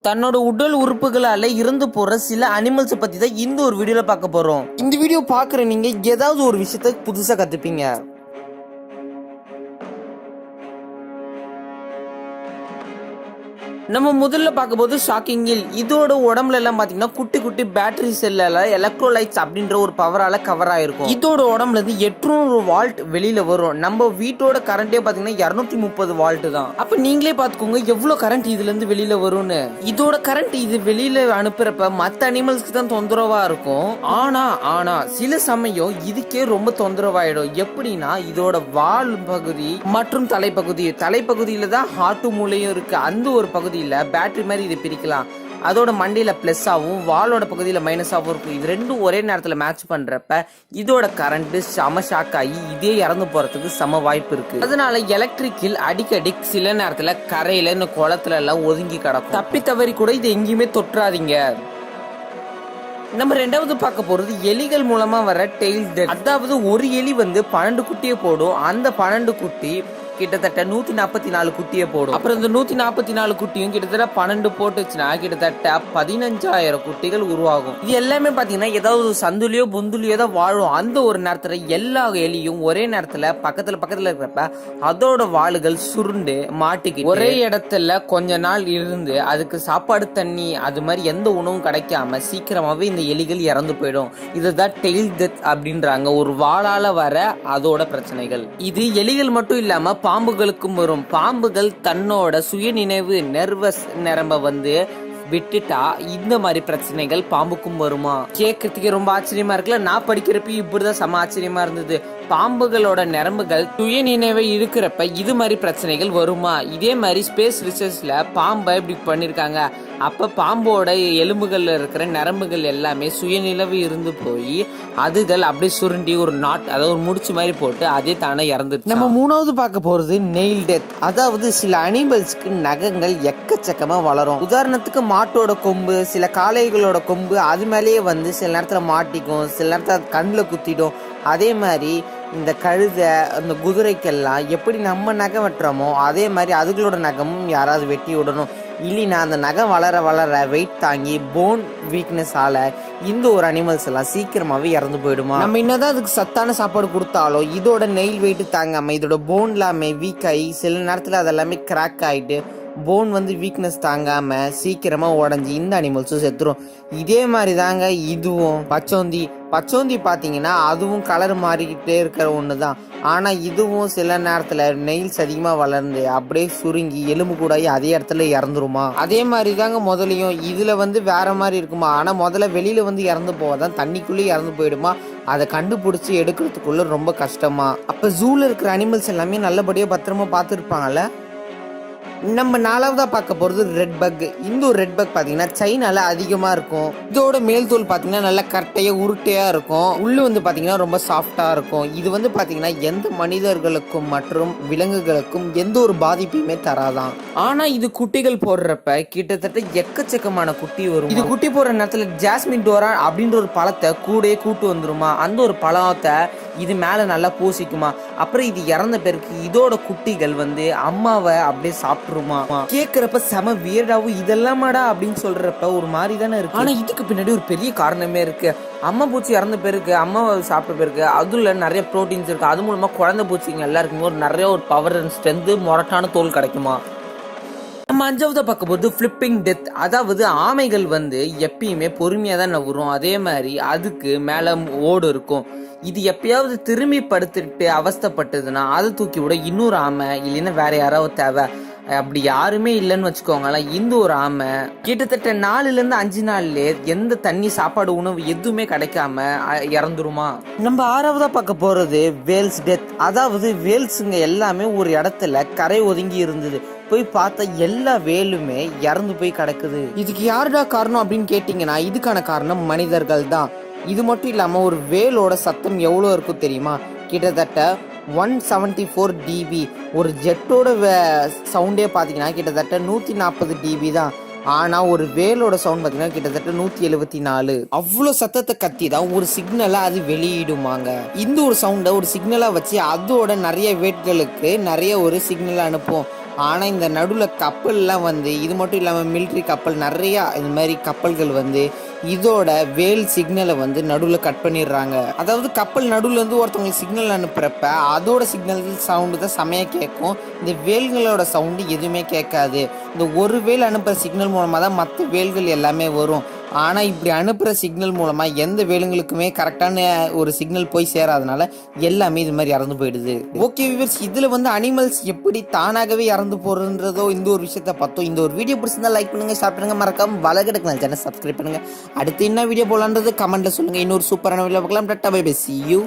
தன்னோட உடல் உறுப்புகளால இறந்து போற சில அனிமல்ஸ் பத்தி தான் இந்த ஒரு வீடியோல பார்க்க போறோம். இந்த வீடியோ பாக்குற நீங்க ஏதாவது ஒரு விஷயத்த புதுசா கத்துப்பீங்க. நம்ம முதல்ல பார்க்கும்போது ஷாக்கிங் ஹில். இதோட உடம்புல எல்லாம் பாத்தீங்கன்னா குட்டி குட்டி பேட்டரி செல்ல எலக்ட்ரோலைட்ஸ் அப்படின்ற ஒரு பவரால கவர் ஆயிருக்கும். இதோட உடம்புல இருந்து 800 வால்ட் வெளியில வரும். நம்ம வீட்டோட கரண்டே பாத்தீங்கன்னா 230 வால்ட் தான். அப்ப நீங்களே பாத்துக்கோங்க எவ்வளவு கரண்ட் இதுல இருந்து வெளியில வரும்னு. இதோட கரண்ட் இது வெளியில அனுப்புறப்ப மத்த அனிமல்ஸ்க்கு தான் தொந்தரவா இருக்கும். ஆனா சில சமயம் இதுக்கே ரொம்ப தொந்தரவாயிடும். எப்படின்னா இதோட வால் பகுதி மற்றும் தலைப்பகுதியில தான் ஹார்ட் மூளையும் இருக்கு. அந்த ஒரு பகுதி பேட்டரி மாதிரி இது பிரிக்கலாம். அதோட மண்டையில பிளஸ் ஆகும், வாலோட பகுதியில மைனஸ் ஆகும் இருக்கும். இது ரெண்டும் ஒரே நேரத்துல மேட்ச் பண்றப்ப இதோட கரண்ட் செம ஷாக் ஆகி இதே இறந்து போறதுக்கு சம வாய்ப்பு இருக்கு. அதனால எலக்ட்ரிக்கில் அடிக்கடி சில நேரத்துல கரையில இந்த குளத்துல எல்லாம் ஒதுங்கி கிடக்கும். தப்பி தவறி கூட இது எங்கேயுமே தொற்றாதீங்க. நம்ம ரெண்டாவது பார்க்க போறது எலிகள் மூலமா வர டெய்ல் டெத். அதாவது ஒரு எலி 12 குட்டியை போடும். அந்த 12 குட்டி கிட்டத்தட்ட 144 குட்டியை போடும். அப்புறம் இந்த 144 குட்டியும் கிட்டத்தட்ட 12 போட்டுச்சுன்னா கிட்டத்தட்ட 15,000 குட்டிகள் உருவாகும். இது எல்லாமே பாத்தீங்கன்னா ஏதாவது சந்துலியோ புந்துலியோ தான் வாழும். அந்த ஒரு நேரத்துல எல்லா எலியும் ஒரே நேரத்துல பக்கத்துல இருக்கிறப்ப அதோட வாளுகள் சுருண்டு மாட்டிக்கு ஒரே இடத்துல கொஞ்ச நாள் இருந்து அதுக்கு சாப்பாடு தண்ணி அது மாதிரி எந்த உணவும் கிடைக்காம சீக்கிரமாவே இந்த எலிகள் இறந்து போயிடும். இதுதான் டெய்ல் டெத் அப்படின்றாங்க. ஒரு வாளால வர அதோட பிரச்சனைகள். இது எலிகள் மட்டும் இல்லாம பாம்புகளுக்கும் வரும். பாம்புகள் தன்னோட சுயநினைவு நர்வஸ் நரம்ப விட்டுட்டா இந்த மாதிரி பிரச்சனைகள் பாம்புக்கும் வருமா? கேட்கறதுக்கு ரொம்ப ஆச்சரியமா இருக்குல்ல. நான் படிக்கிறப்ப இப்படிதான் சம ஆச்சரியமா இருந்தது. பாம்புகளோட நரம்புகள் சுய நினைவை இருக்கிறப்ப இது மாதிரி பிரச்சனைகள் வருமா? இதே மாதிரி ஸ்பேஸ் ரிசர்ச்ல பாம்பை இப்படி பண்ணிருக்காங்க. அப்ப பாம்போட எலும்புகள்ல இருக்கிற நரம்புகள் எல்லாமே சுயநிலவு இருந்து போய் அதுகள் அப்படியே சுருண்டி ஒரு அதாவது ஒரு முடிச்சு மாதிரி போட்டு அதே தானே இறந்துச்சு. நம்ம மூணாவது பார்க்க போறது நெயில் டெத். அதாவது சில அனிமல்ஸ்க்கு நகங்கள் எக்கச்சக்கமா வளரும். உதாரணத்துக்கு மாட்டோட கொம்பு, சில காளைகளோட கொம்பு அது மேலேயே சில நேரத்துல மாட்டிக்கும், சில நேரத்துல கண்ணில் குத்திடும். அதே மாதிரி இந்த கழுதை அந்த குதிரைக்கெல்லாம் எப்படி நம்ம நகம் வெட்டுறோமோ அதே மாதிரி அதுகளோட நகமும் யாராவது வெட்டி விடணும். இல்லைன்னா அந்த நகம் வளர வெயிட் தாங்கி போன் வீக்னஸ் ஆல இந்த ஒரு அனிமல்ஸ் எல்லாம் சீக்கிரமாவே இறந்து போயிடுமா. நம்ம என்னதான் அதுக்கு சத்தான சாப்பாடு கொடுத்தாலும் இதோட நெயில் வெயிட் தாங்காம இதோட போன் எல்லாமே வீக் ஆகி சில நேரத்துல அதெல்லாமே கிராக் ஆயிட்டு போன் வீக்னஸ் தாங்காம சீக்கிரமா உடஞ்சி இந்த அனிமல்ஸும் செத்துரும். இதே மாதிரி தாங்க இதுவும். பச்சோந்தி பாத்தீங்கன்னா அதுவும் கலர் மாறிக்கிட்டே இருக்கிற ஒண்ணுதான். ஆனா இதுவும் சில நேரத்துல நெயில்ஸ் அதிகமா வளர்ந்து அப்படியே சுருங்கி எலும்பு கூட அதே இடத்துல இறந்துருமா. அதே மாதிரி தாங்க முதலையும். இதுல வேற மாதிரி இருக்குமா. ஆனா முதல்ல வெளியில இறந்து போவாதான், தண்ணிக்குள்ளேயே இறந்து போயிடுமா. அதை கண்டுபிடிச்சி எடுக்கிறதுக்குள்ள ரொம்ப கஷ்டமா. அப்ப ஜூல இருக்கிற அனிமல்ஸ் எல்லாமே நல்லபடியா பத்திரமா பார்த்துருப்பாங்கல்ல. நம்ம நாலாவதா பார்க்க போறது ரெட் பக். இந்த ஒரு ரெட் பக் பாத்தீங்கன்னா சைனால அதிகமா இருக்கும். இதோட மேல் தோல் பாத்தீங்கன்னா நல்லா கட்டையா உருட்டையா இருக்கும். உள்ளு பாத்தீங்கன்னா ரொம்ப சாஃப்டா இருக்கும். இது பாத்தீங்கன்னா எந்த மனிதர்களுக்கும் மற்றும் விலங்குகளுக்கும் எந்த ஒரு பாதிப்பையுமே தராதான். ஆனா இது குட்டிகள் போடுறப்ப கிட்டத்தட்ட எக்கச்சக்கமான குட்டி வரும். இது குட்டி போடுற நேரத்துல ஜாஸ்மின் டோரா அப்படின்ற ஒரு பழத்தை கூட்டு வந்துருமா. அந்த ஒரு பழத்தை இது மேல நல்லா பூசிக்குமா. அப்புறம் இது இறந்த பிறகு இதோட குட்டிகள் அம்மாவை அப்படியே சாப்பிட்டுருமா. கேக்குறப்ப செம வியர்டாவும் இதெல்லாமாடா அப்படின்னு சொல்றப்ப ஒரு மாதிரி தானே இருக்கு. ஆனா இதுக்கு பின்னாடி ஒரு பெரிய காரணமே இருக்கு. அம்மா பூச்சி இறந்த பிறகு அம்மாவை சாப்பிட்ட பிறகு அதுல நிறைய ப்ரோட்டீன்ஸ் இருக்கு. அது மூலமா குழந்தை பூச்சிங்க எல்லாருக்குமே நிறைய ஒரு பவர் அண்ட் ஸ்ட்ரென்த் மொரட்டான தோல் கிடைக்குமா. நம்ம அஞ்சாவது பார்க்க போது ஃபிளிப்பிங் டெத். அதாவது ஆமைகள் எப்பயுமே பொறுமையா தான் நவரும். அதே மாதிரி அதுக்கு மேல ஓடு இருக்கும். இது எப்பயாவது திரும்பி படுத்துட்டு அவஸ்தப்பட்டதுன்னா அதை தூக்கி விட இன்னொரு ஆமை இல்லைன்னா வேற யாராவது தேவை. அப்படி யாருமே இல்லைன்னு வச்சுக்கோங்களேன். இந்த ஒரு ஆமை கிட்டத்தட்ட 4-5 நாள்ல எந்த தண்ணி சாப்பாடு உணவு எதுவுமே கிடைக்காம இறந்துருமா. நம்ம ஆறாவதா பார்க்க போறது வேல்ஸ் டெத். அதாவது வேல்ஸுங்க எல்லாமே ஒரு இடத்துல கரை ஒதுங்கி இருந்தது. போய் பார்த்தா எல்லா வேலுமே இறந்து போய் கிடக்குது. இதுக்கு யாருடா காரணம் அப்படின்னு கேட்டீங்கன்னா இதுக்கான காரணம் மனிதர்கள் தான். இது மட்டும் இல்லாம ஒரு வேலோட சத்தம் எவ்வளவு இருக்கும் தெரியுமா? கிட்டத்தட்ட 174 dB. ஒரு ஜெட்டோட சவுண்டே பாத்தீங்கன்னா கிட்டத்தட்ட 140 dB தான். ஆனா ஒரு வேலோட சவுண்ட் பாத்தீங்கன்னா கிட்டத்தட்ட 174. அவ்வளவு சத்தத்தை கத்தி தான் ஒரு சிக்னலா அது வெளியிடுமாங்க. இந்த ஒரு சவுண்டை ஒரு சிக்னலா வச்சு அதோட நிறைய வேட்களுக்கு நிறைய ஒரு சிக்னல் அனுப்பும். ஆனால் இந்த நடுவில் கப்பல்லாம் வந்து இது மட்டும் இல்லாமல் மிலிட்ரி கப்பல் நிறையா இது மாதிரி கப்பல்கள் வந்து இதோட வேல் சிக்னலை வந்து நடுவில் கட் பண்ணிடுறாங்க. அதாவது கப்பல் நடுவில் வந்து ஒருத்தவங்களுக்கு சிக்னல் அனுப்புகிறப்ப அதோட சிக்னல் சவுண்டு தான் செமையாக கேட்கும். இந்த வேல்களோட சவுண்டு எதுவுமே கேட்காது. இந்த ஒரு வேல் அனுப்புகிற சிக்னல் மூலமாக தான் மற்ற வேல்கள் எல்லாமே வரும். ஆனால் இப்படி அனுப்புகிற சிக்னல் மூலமாக எந்த வேலுங்களுக்குமே கரெக்டான ஒரு சிக்னல் போய் சேராதனால எல்லாமே இது மாதிரி இறந்து போயிடுது. ஓகே வியூவர்ஸ், இதில் வந்து அனிமல்ஸ் எப்படி தானாகவே இறந்து போகிறன்றதோ இந்த ஒரு விஷயத்த பார்த்தோம். இந்த ஒரு வீடியோ பிடிச்சிருந்தா லைக் பண்ணுங்கள், ஷேர் பண்ணுங்கள், மறக்காம வலகெடுக்கலாம் சேனல் சப்ஸ்கிரைப் பண்ணுங்கள். அடுத்து என்ன வீடியோ போலான்றது கமெண்ட்டில் சொல்லுங்கள். இன்னொரு சூப்பரான வீடியோ பார்க்கலாம். Tata bye bye, see you.